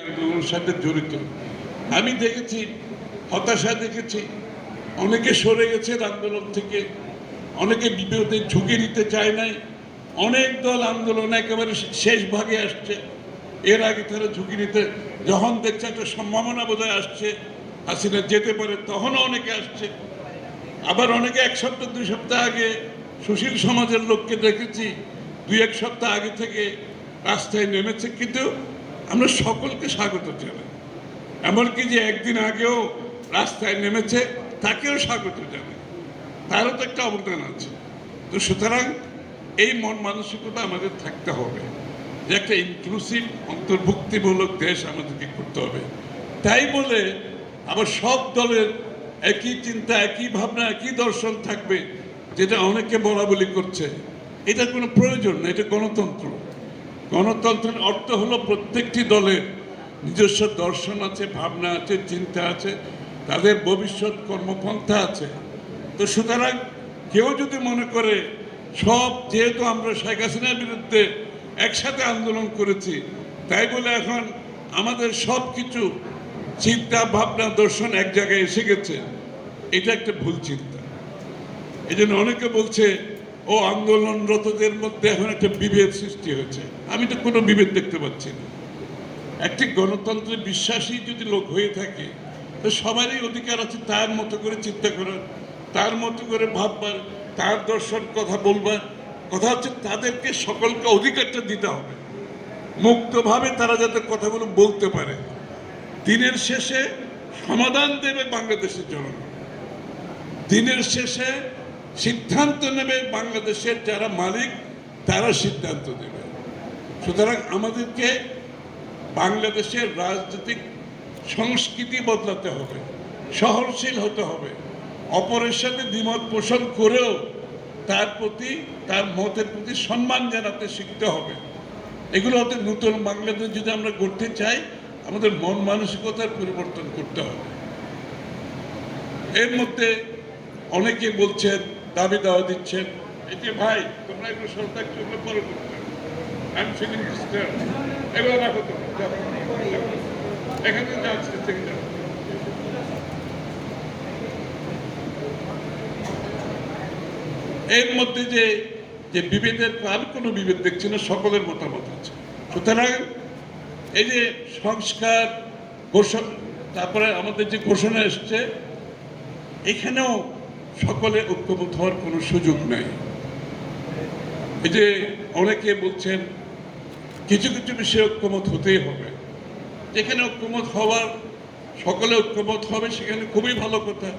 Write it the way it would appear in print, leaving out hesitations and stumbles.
আন্দোলনের সাথে জড়িত। আমি দেখেছি হতাশা, দেখেছি অনেকে সরে গেছে আন্দোলন থেকে, অনেকে বিপদে ঝুঁকি নিতে চায় নাই। অনেক দল আন্দোলন একেবারে শেষ ভাগে আসছে, এর আগে তারা ঝুঁকি নিতে যখন দেখছে একটা সম্ভাবনা বোধহয় আসছে হাসিনা যেতে পারে, তখনও অনেকে আসছে। আবার অনেকে এক সপ্তাহ 2 সপ্তাহ আগে সুশীল সমাজের লোককে দেখেছি 2-1 সপ্তাহ আগে থেকে রাস্তায় নেমেছে। কিন্তু আমরা সকলকে স্বাগত জানাই, এমনকি যে একদিন আগেও রাস্তায় নেমেছে তাকেও স্বাগত জানাই, তারও তো একটা অবদান আছে। তো সুতরাং এই মন মানসিকতা আমাদের থাকতে হবে যে একটা ইনক্লুসিভ অন্তর্ভুক্তিমূলক দেশ আমাদেরকে করতে হবে। তাই বলে আবার সব দলের একই চিন্তা, একই ভাবনা, একই দর্শন থাকবে, যেটা অনেকে বলা বলি করছে, এটা কোনো প্রয়োজন না। এটা গণতন্ত্র। গণতন্ত্রের অর্থ হলো প্রত্যেকটি দলের নিজস্ব দর্শন আছে, ভাবনা আছে, চিন্তা আছে, তাদের ভবিষ্যৎ কর্মপন্থা আছে। তো সুতরাং কেউ যদি মনে করে সব, যেহেতু আমরা শেখ হাসিনার বিরুদ্ধে একসাথে আন্দোলন করেছি, তাই বলে এখন আমাদের সব কিছু চিন্তা, ভাবনা, দর্শন এক জায়গায় এসে গেছে, এটা একটা ভুল চিন্তা। এই জন্য অনেকে বলছে ও আন্দোলনরতদের মধ্যে এখন একটা বিভেদ সৃষ্টি হয়েছে। আমি তো কোনো বিভেদ দেখতে পাচ্ছি না। একটি গণতন্ত্রে বিশ্বাসী যদি লোক হয়ে থাকে, তো সবারই অধিকার আছে তার মতো করে চিন্তা করার, তার মতো করে ভাববার, তার দর্শন কথা বলবার। কথা হচ্ছে তাদেরকে সকলকে অধিকারটা দিতে হবে, মুক্তভাবে তারা যাতে কথাগুলো বলতে পারে। দিনের শেষে সমাধান দেবে বাংলাদেশের জনগণ, দিনের শেষে সিদ্ধান্ত নেবে বাংলাদেশের যারা মালিক, তারা সিদ্ধান্ত দেবে। সুতরাং আমাদেরকে বাংলাদেশের রাজনৈতিক সংস্কৃতি বদলাতে হবে, সহনশীল হতে হবে, অপরের সাথে দ্বিমত পোষণ করেও তার প্রতি, তার মতের প্রতি সম্মান জানাতে শিখতে হবে। এগুলো হতে নতুন বাংলাদেশ যদি আমরা করতে চাই, আমাদের মন মানসিকতার পরিবর্তন করতে হবে। এর মধ্যে অনেকে বলছেন, দাবি দেওয়া দিচ্ছেন, এই যে ভাই তোমরা একটু সরকার চললে পরে করতে, আমি ফিলিং এগুলো রাখো, তো এখানে যাচ্ছে থেকে যাও। এর মধ্যে যে যে বিভেদের, আর কোনো বিভেদ দেখছি না, সকলের মতামত আছে। সুতরাং এই যে সংস্কার ঘোষণা, তারপরে আমাদের যে ঘোষণা এসছে, এখানেও সকলে ঐক্যবদ্ধ হওয়ার কোনো সুযোগ নেই। এই যে অনেকে বলছেন কিছু কিছু বিষয়ে ঐক্যমত হতেই হবে, যেখানে ঐক্যমত হওয়ার, সকলে ঐক্যমত হবে সেখানে খুবই ভালো কথা।